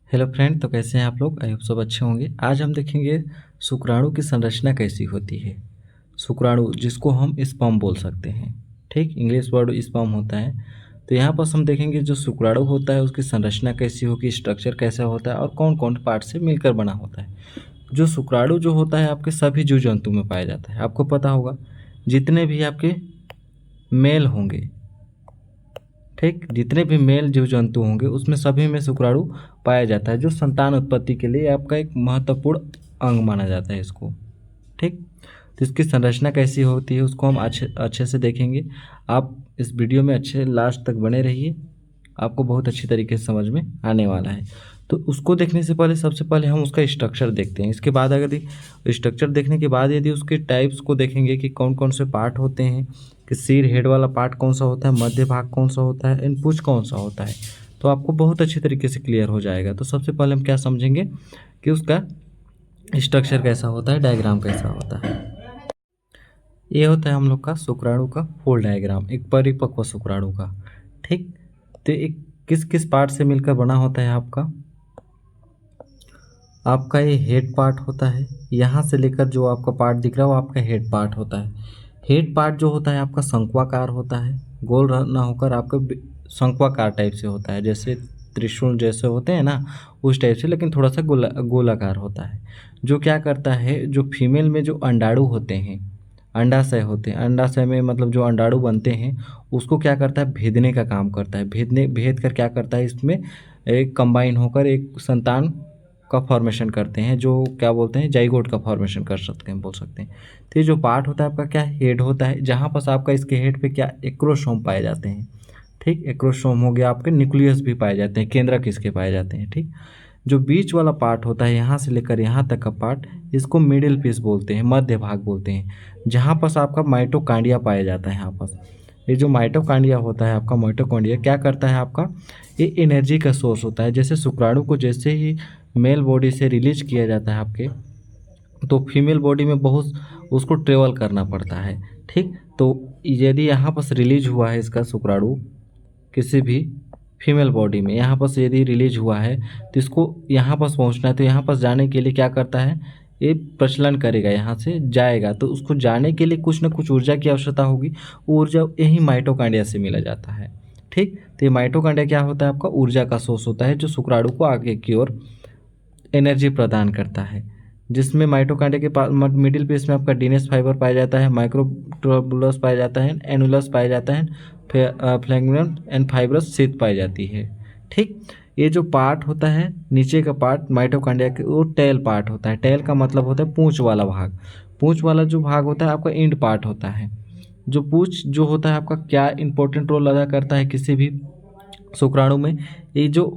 Hello friend, तो कैसे हैं आप लोग। आई होप सब अच्छे होंगे। आज हम देखेंगे शुक्राणु की संरचना कैसी होती है। शुक्राणु जिसको हम स्पर्म बोल सकते हैं, ठीक, इंग्लिश वर्ड स्पर्म होता है। तो यहाँ पर हम देखेंगे जो शुक्राणु होता है उसकी संरचना कैसी होगी, स्ट्रक्चर कैसा होता है और कौन कौन पार्ट से मिलकर बना होता है। जो शुक्राणु जो होता है आपके सभी जीव जंतु में पाया जाता है। आपको पता होगा जितने भी आपके मेल होंगे, ठीक, जितने भी मेल जीव जंतु होंगे उसमें सभी में शुक्राणु पाया जाता है, जो संतान उत्पत्ति के लिए आपका एक महत्वपूर्ण अंग माना जाता है इसको, ठीक। तो इसकी संरचना कैसी होती है उसको हम अच्छे अच्छे से देखेंगे। आप इस वीडियो में अच्छे लास्ट तक बने रहिए, आपको बहुत अच्छी तरीके से समझ में आने वाला है। तो उसको देखने से पहले सबसे पहले हम उसका स्ट्रक्चर देखते हैं। इसके बाद अगर स्ट्रक्चर देखने के बाद यदि उसके टाइप्स को देखेंगे कि कौन कौन से पार्ट होते हैं, कि सिर हेड वाला पार्ट कौन सा होता है, मध्य भाग कौन सा होता है, एंड पूंछ कौन सा होता है, तो आपको बहुत अच्छी तरीके से क्लियर हो जाएगा। तो सबसे पहले हम क्या समझेंगे कि उसका स्ट्रक्चर कैसा होता है, डायग्राम कैसा होता है। ये होता है हम लोग का शुक्राणु का फुल डायग्राम, एक परिपक्व शुक्राणु का, ठीक। तो एक किस किस पार्ट से मिलकर बना होता है आपका ये हेड पार्ट होता है। यहाँ से लेकर जो आपका पार्ट दिख रहा है वो आपका हेड पार्ट होता है। हेड पार्ट जो होता है आपका शंक्वाकार होता है, गोल ना होकर आपका शंक्वाकार टाइप से होता है, जैसे त्रिशूल जैसे होते हैं ना उस टाइप से, लेकिन थोड़ा सा गोलाकार होता है। जो क्या करता है, जो फीमेल में जो अंडाणु होते हैं, अंडाशय होते हैं, अंडाशय में मतलब जो अंडाणु बनते हैं उसको क्या करता है, भेदने का काम करता है। भेद कर क्या करता है, इसमें एक कंबाइन होकर एक संतान का फॉर्मेशन करते हैं, जो क्या बोलते हैं, जाइगोट का फॉर्मेशन कर सकते हैं, बोल सकते हैं। तो ये जो पार्ट होता है आपका क्या हेड होता है, जहाँ पर आपका इसके हेड पे क्या एक्रोसोम पाए जाते हैं, ठीक। एक्रोसोम हो गया, आपके न्यूक्लियस भी पाए जाते हैं, केंद्रक इसके पाए जाते हैं, ठीक। जो बीच वाला पार्ट होता है यहाँ से लेकर यहाँ तक का पार्ट, इसको मिडिल पीस बोलते हैं, मध्य भाग बोलते हैं, जहाँ पर आपका माइटोकांड्रिया पाया जाता है। यहाँ पर ये जो माइटोकांड्रिया होता है आपका, माइटोकांड्रिया क्या करता है आपका, ये एनर्जी का सोर्स होता है। जैसे शुक्राणु को जैसे ही मेल बॉडी से रिलीज किया जाता है आपके, तो फीमेल बॉडी में बहुत उसको ट्रेवल करना पड़ता है, ठीक। तो यदि यहाँ पर रिलीज हुआ है इसका शुक्राणु किसी भी फीमेल बॉडी में, यहाँ पर यदि रिलीज हुआ है तो इसको यहाँ पर पहुँचना है। तो यहाँ पर जाने के लिए क्या करता है, ये प्रचलन करेगा, यहाँ से जाएगा, तो उसको जाने के लिए कुछ ना कुछ ऊर्जा की आवश्यकता होगी। ऊर्जा यही माइटोकांड्रिया से मिला जाता है, ठीक। तो ये माइटोकांड्रिया क्या होता है आपका, ऊर्जा का सोर्स होता है, जो शुक्राणु को आगे की ओर एनर्जी प्रदान करता है। जिसमें माइटोकांड्रिया के पास मिडिल पीस में आपका डीएनएस फाइबर पाया जाता है, माइक्रोट्यूबुलस पाया जाता है, एनुलस पाया जाता है, फ्लैग्मेन एंड फाइब्रस शीथ पाई जाती है, ठीक। ये जो पार्ट होता है नीचे का पार्ट माइटोकांड्रिया के, वो टेल पार्ट होता है। टेल का मतलब होता है पूंछ वाला भाग। पूंछ वाला जो भाग होता है आपका एंड पार्ट होता है। जो पूंछ जो होता है आपका क्या इंपॉर्टेंट रोल अदा करता है किसी भी शुक्राणु में, ये जो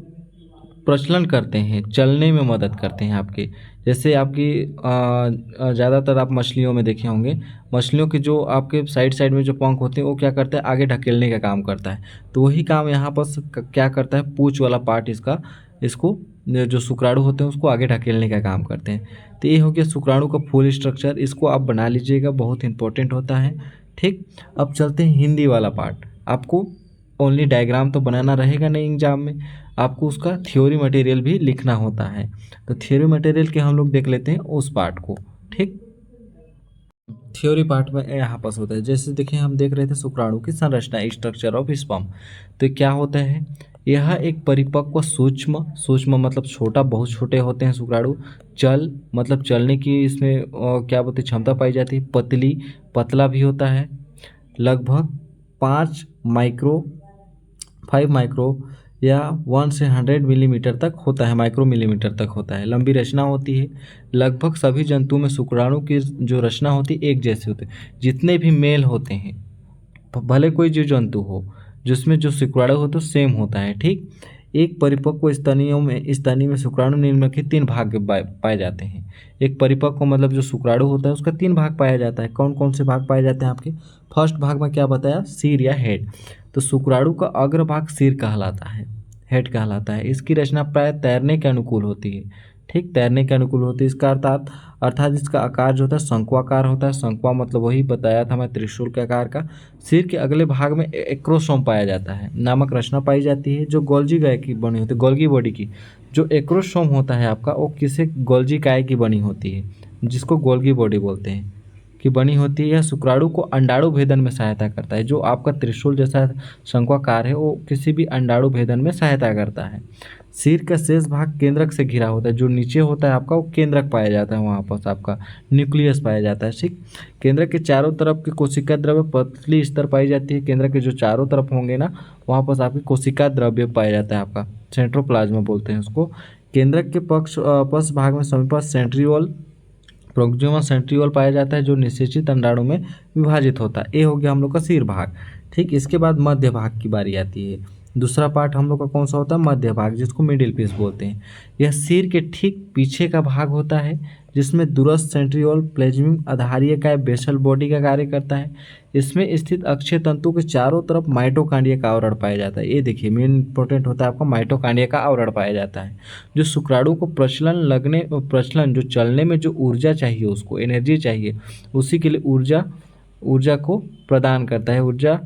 प्रचलन करते हैं, चलने में मदद करते हैं आपके। जैसे आपकी ज़्यादातर आप मछलियों में देखे होंगे, मछलियों के जो आपके साइड साइड में जो पंख होते हैं वो क्या करते हैं, आगे ढकेलने का काम करता है। तो वही काम यहाँ पर क्या करता है, पूंछ वाला पार्ट इसका, इसको जो शुक्राणु होते हैं उसको आगे ढकेलने का काम करते हैं। तो ये हो गया शुक्राणु का फुल स्ट्रक्चर, इसको आप बना लीजिएगा, बहुत इंपॉर्टेंट होता है, ठीक। अब चलते हैं हिंदी वाला पार्ट। आपको ओनली डायग्राम तो बनाना रहेगा नहीं एग्जाम में, आपको उसका थ्योरी मटेरियल भी लिखना होता है। तो थ्योरी मटेरियल के हम लोग देख लेते हैं उस पार्ट को, ठीक। थ्योरी पार्ट में यहाँ पास होता है, जैसे देखिए हम देख रहे थे शुक्राणु की संरचना, स्ट्रक्चर ऑफ स्पर्म। तो क्या होता है, यह एक परिपक्व सूक्ष्म, सूक्ष्म मतलब छोटा, बहुत छोटे होते हैं शुक्राणु। चल मतलब चलने की इसमें क्या बोलते हैं, क्षमता पाई जाती है। पतली, पतला भी होता है। लगभग 5 माइक्रो या 1 से 100 मिलीमीटर तक होता है, माइक्रो मिलीमीटर तक होता है। लंबी रचना होती है। लगभग सभी जंतु में शुक्राणु की जो रचना होती है एक जैसे होते हैं। जितने भी मेल होते हैं, भले कोई जीव जंतु हो, जिसमें जो शुक्राणु होते हैं सेम होता है, ठीक। एक परिपक्व स्तनी में शुक्राणु निम्नलिखित 3 भाग पाए जाते हैं। एक परिपक्व मतलब जो शुक्राणु होता है उसका 3 भाग पाया जाता है। कौन कौन से भाग पाए जाते हैं आपके, फर्स्ट भाग में क्या बताया, सिर या हेड। तो शुक्राणु का अग्र भाग सिर कहलाता है, हेड कहलाता है। इसकी रचना प्राय तैरने के अनुकूल होती है, ठीक, तैरने के अनुकूल होती है। इसका अर्थात इसका आकार जो होता है शंक्वाकार होता है। शंक्वा मतलब वही बताया था मैं, त्रिशूल के आकार का। सिर के अगले भाग में एक्रोसोम पाया जाता है नामक रचना पाई जाती है, जो गोल्जी गाय की बनी होती है, गोल्गी बॉडी की। जो एक्रोसोम होता है आपका, वो किसी गोल्जी गाय की बनी होती है, जिसको गोल्गी बॉडी बोलते हैं, की बनी होती है। यह शुक्राणु को अंडाणु भेदन में सहायता करता है। जो आपका त्रिशूल जैसा शंक्वाकार है, वो किसी भी अंडाणु भेदन में सहायता करता है। सिर का शेष भाग केंद्रक से घिरा होता है। जो नीचे होता है आपका, वो केंद्रक पाया जाता है, वहाँ पर आपका न्यूक्लियस पाया जाता है। ठीक, केंद्रक के चारों तरफ की कोशिका द्रव्य पतली स्तर पाई जाती है। केंद्रक के जो चारों तरफ होंगे ना, वहाँ पर आपकी कोशिका द्रव्य पाया जाता है, आपका सेंट्रोप्लाज्मा बोलते हैं उसको। केंद्रक के पक्ष भाग में समीपस्थ सेंट्रियोल प्रोक्सिमा सेंट्रियोल पाया जाता है, जो निषेचित अंडाणु में विभाजित होता है। ये हो गया हम लोग का सिर भाग। ठीक, इसके बाद मध्य भाग की बारी आती है। दूसरा पार्ट हम लोग का कौन सा होता है? मध्य भाग, जिसको मिडिल पीस बोलते हैं। यह सिर के ठीक पीछे का भाग होता है, जिसमें दूरस्थ सेंट्रियोल प्लेज्मिक आधारीय काय बेसल बॉडी का कार्य करता है। इसमें स्थित अक्षीय तंतु के चारों तरफ माइटोकांड्रिया का आवरण पाया जाता है। ये देखिए मेन इंपॉर्टेंट होता है आपका, माइटोकांड्रिया का आवरण पाया जाता है, जो शुक्राणु को प्रचलन जो चलने में जो ऊर्जा चाहिए, उसको एनर्जी चाहिए, उसी के लिए ऊर्जा को प्रदान करता है, ऊर्जा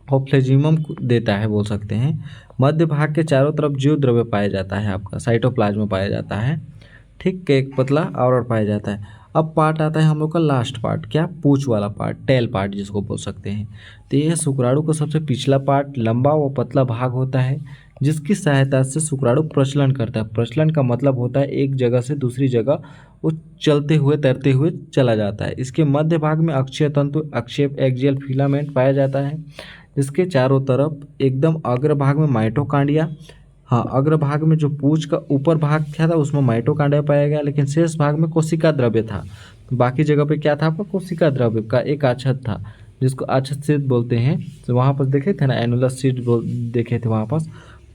और फ्लेजिमम देता है बोल सकते हैं। मध्य भाग के चारों तरफ जीव द्रव्य पाया जाता है, आपका साइटोप्लाज्म पाया जाता है। ठीक, एक पतला आवरण पाया जाता है। अब पार्ट आता है हम लोग का लास्ट पार्ट, क्या? पूंछ वाला पार्ट, टेल पार्ट जिसको बोल सकते हैं। तो यह शुक्राणु का सबसे पिछला पार्ट लंबा व पतला भाग होता है, जिसकी सहायता से शुक्राणु प्रचलन करता है। प्रचलन का मतलब होता है एक जगह से दूसरी जगह वो चलते हुए तैरते हुए चला जाता है। इसके मध्य भाग में अक्षीय तंतु एक्सियल फिलामेंट पाया जाता है, जिसके चारों तरफ एकदम अग्रभाग में माइटोकांड्रिया, हाँ अग्रभाग में जो पूंछ का ऊपर भाग था उसमें माइटोकांड्रिया पाया गया, लेकिन शेष भाग में कोशिका द्रव्य था। बाकी जगह पे क्या था आपका? कोशिका द्रव्य का एक आच्छद था, जिसको आच्छद सीट बोलते हैं। तो वहाँ पर देखे थे ना, एनुलर सीट देखे थे, वहाँ पर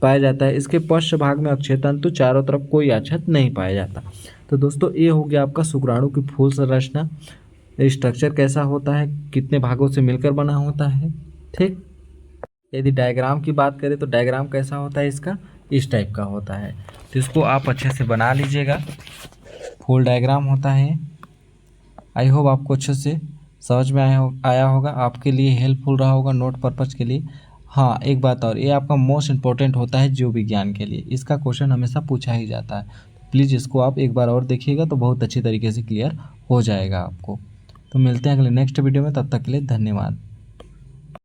पाया जाता है। इसके पश्च भाग में अक्षीय तंतु, चारों तरफ कोई आच्छद नहीं पाया जाता। तो दोस्तों ये हो गया आपका शुक्राणु की फूल संरचना, स्ट्रक्चर कैसा होता है, कितने भागों से मिलकर बना होता है। ठीक, यदि डायग्राम की बात करें तो डायग्राम कैसा होता है इसका? इस टाइप का होता है। तो इसको आप अच्छे से बना लीजिएगा, फुल डायग्राम होता है। आई होप आपको अच्छे से समझ में आया होगा, आपके लिए हेल्पफुल रहा होगा नोट पर्पज़ के लिए। हाँ एक बात और, ये आपका मोस्ट इम्पोर्टेंट होता है जीव विज्ञान के लिए, इसका क्वेश्चन हमेशा पूछा ही जाता है। प्लीज़ इसको आप एक बार और देखिएगा तो बहुत अच्छी तरीके से क्लियर हो जाएगा आपको। तो मिलते हैं अगले नेक्स्ट वीडियो में, तब तक के लिए धन्यवाद।